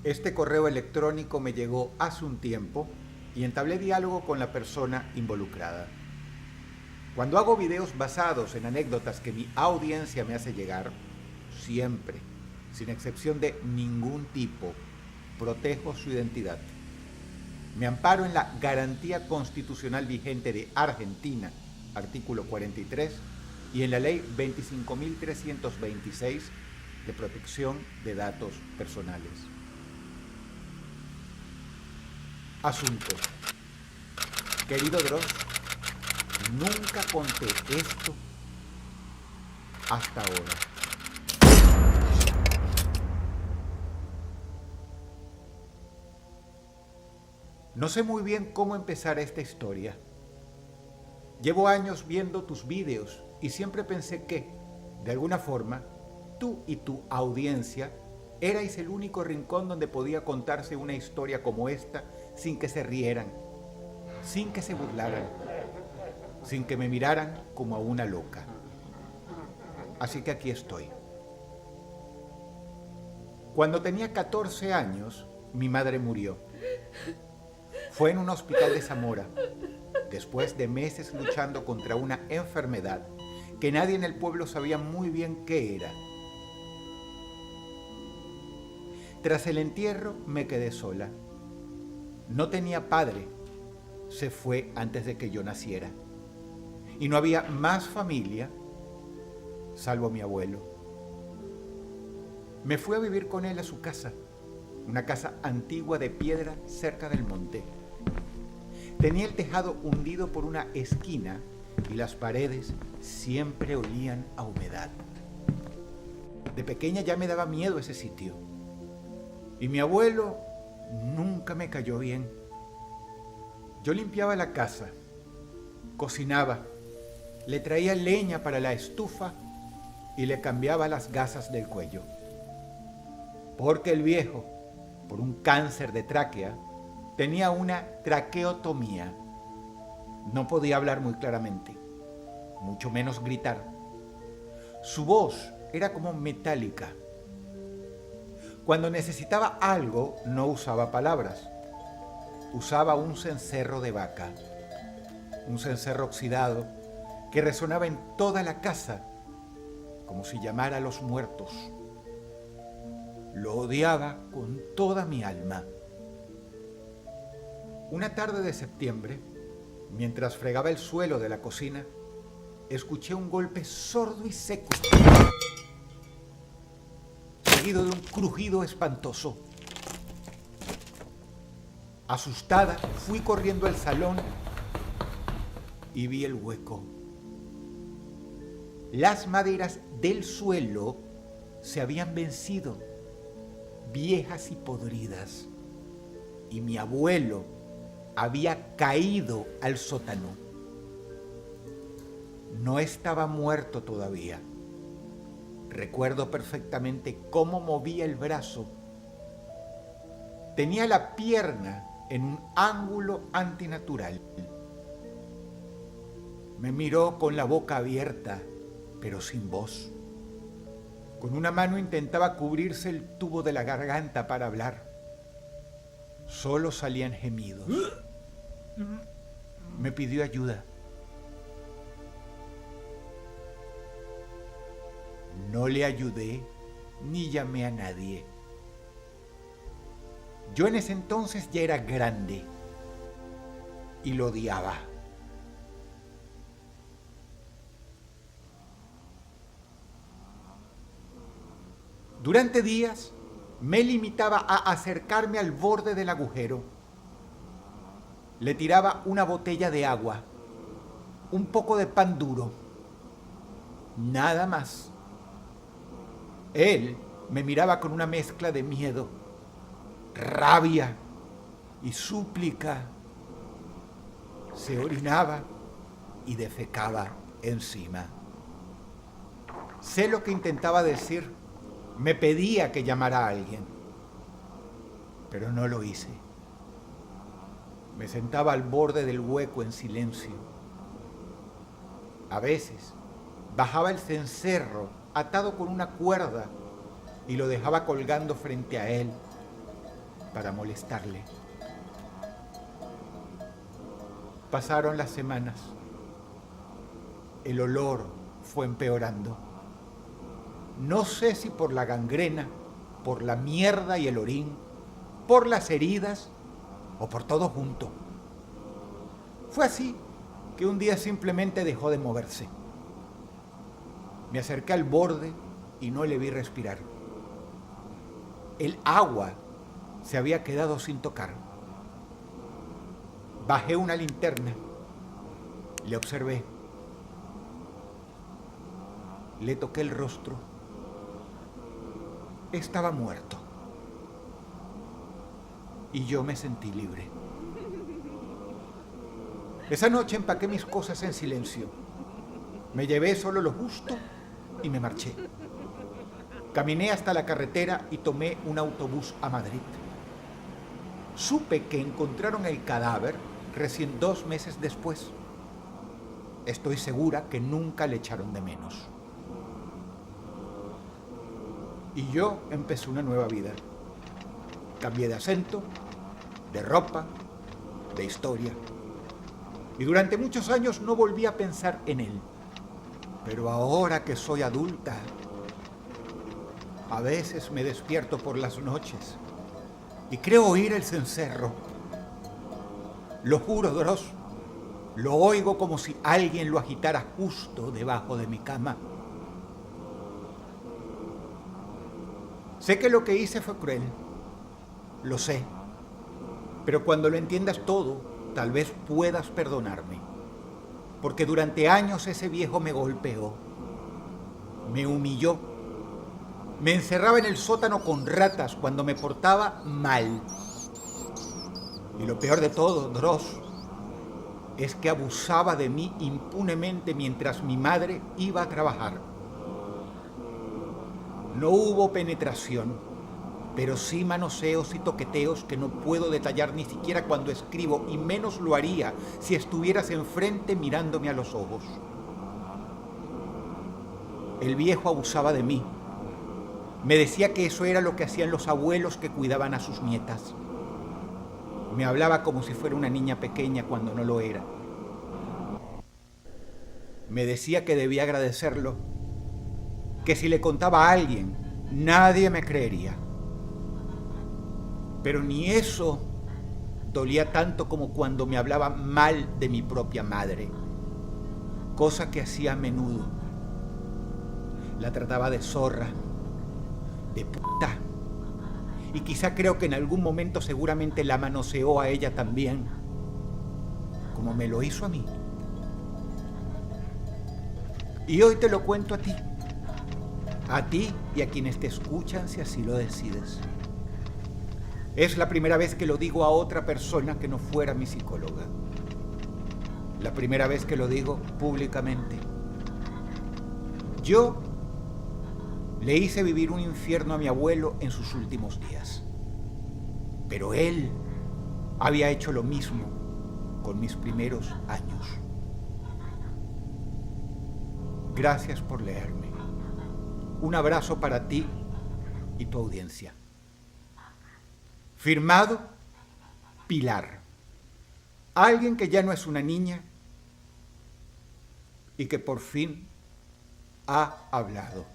Este correo electrónico me llegó hace un tiempo y entablé diálogo con la persona involucrada. Cuando hago videos basados en anécdotas que mi audiencia me hace llegar, siempre, sin excepción de ningún tipo, protejo su identidad. Me amparo en la garantía constitucional vigente de Argentina, artículo 43, y en la ley 25.326 de protección de datos personales. Asunto. Querido Dross, nunca conté esto hasta ahora. No sé muy bien cómo empezar esta historia. Llevo años viendo tus vídeos y siempre pensé que, de alguna forma, tú y tu audiencia erais el único rincón donde podía contarse una historia como esta sin que se rieran, sin que se burlaran, sin que me miraran como a una loca. Así que aquí estoy. Cuando tenía 14 años, mi madre murió. Fue en un hospital de Zamora, después de meses luchando contra una enfermedad que nadie en el pueblo sabía muy bien qué era. Tras el entierro me quedé sola. No tenía padre, se fue antes de que yo naciera. Y no había más familia, salvo mi abuelo. Me fui a vivir con él a su casa, una casa antigua de piedra cerca del monte. Tenía el tejado hundido por una esquina y las paredes siempre olían a humedad. De pequeña ya me daba miedo ese sitio. Y mi abuelo nunca me cayó bien. Yo limpiaba la casa, cocinaba, le traía leña para la estufa y le cambiaba las gasas del cuello. Porque el viejo, por un cáncer de tráquea, tenía una traqueotomía. No podía hablar muy claramente, mucho menos gritar. Su voz era como metálica. Cuando necesitaba algo, no usaba palabras. Usaba un cencerro de vaca, un cencerro oxidado que resonaba en toda la casa, como si llamara a los muertos. Lo odiaba con toda mi alma. Una tarde de septiembre, mientras fregaba el suelo de la cocina, escuché un golpe sordo y seco, seguido de un crujido espantoso. Asustada, fui corriendo al salón y vi el hueco. Las maderas del suelo se habían vencido, viejas y podridas, y mi abuelo había caído al sótano. No estaba muerto todavía. Recuerdo perfectamente cómo movía el brazo. Tenía la pierna en un ángulo antinatural. Me miró con la boca abierta, pero sin voz. Con una mano intentaba cubrirse el tubo de la garganta para hablar. Solo salían gemidos. Me pidió ayuda. No le ayudé ni llamé a nadie. Yo en ese entonces ya era grande y lo odiaba. Durante días me limitaba a acercarme al borde del agujero. Le tiraba una botella de agua, un poco de pan duro, nada más. Él me miraba con una mezcla de miedo, rabia y súplica. Se orinaba y defecaba encima. Sé lo que intentaba decir. Me pedía que llamara a alguien, pero no lo hice. Me sentaba al borde del hueco en silencio. A veces bajaba el cencerro atado con una cuerda y lo dejaba colgando frente a él, para molestarle. Pasaron las semanas. El olor fue empeorando. No sé si por la gangrena, por la mierda y el orín, por las heridas o por todo junto. Fue así que un día simplemente dejó de moverse. Me acerqué al borde y no le vi respirar. El agua se había quedado sin tocar. Bajé una linterna, le observé, le toqué el rostro. Estaba muerto. Y yo me sentí libre. Esa noche empaqué mis cosas en silencio. Me llevé solo lo justo y me marché. Caminé hasta la carretera y tomé un autobús a Madrid. Supe que encontraron el cadáver recién 2 meses después. Estoy segura que nunca le echaron de menos. Y yo empecé una nueva vida. Cambié de acento, de ropa, de historia. Y durante muchos años no volví a pensar en él. Pero ahora que soy adulta, a veces me despierto por las noches y creo oír el cencerro. Lo juro, Dross, lo oigo como si alguien lo agitara justo debajo de mi cama. Sé que lo que hice fue cruel, lo sé, pero cuando lo entiendas todo, tal vez puedas perdonarme, porque durante años ese viejo me golpeó, me humilló, me encerraba en el sótano con ratas cuando me portaba mal. Y lo peor de todo, Dross, es que abusaba de mí impunemente mientras mi madre iba a trabajar. No hubo penetración, pero sí manoseos y toqueteos que no puedo detallar ni siquiera cuando escribo, y menos lo haría si estuvieras enfrente mirándome a los ojos. El viejo abusaba de mí. Me decía que eso era lo que hacían los abuelos que cuidaban a sus nietas. Me hablaba como si fuera una niña pequeña cuando no lo era. Me decía que debía agradecerlo, que si le contaba a alguien, nadie me creería. Pero ni eso dolía tanto como cuando me hablaba mal de mi propia madre, cosa que hacía a menudo. La trataba de zorra, de puta, y quizá creo que en algún momento seguramente la manoseó a ella también, como me lo hizo a mí. Y hoy te lo cuento a ti y a quienes te escuchan si así lo decides. Es la primera vez que lo digo a otra persona que no fuera mi psicóloga. La primera vez que lo digo públicamente. Yo le hice vivir un infierno a mi abuelo en sus últimos días. Pero él había hecho lo mismo con mis primeros años. Gracias por leerme. Un abrazo para ti y tu audiencia. Firmado, Pilar. Alguien que ya no es una niña y que por fin ha hablado.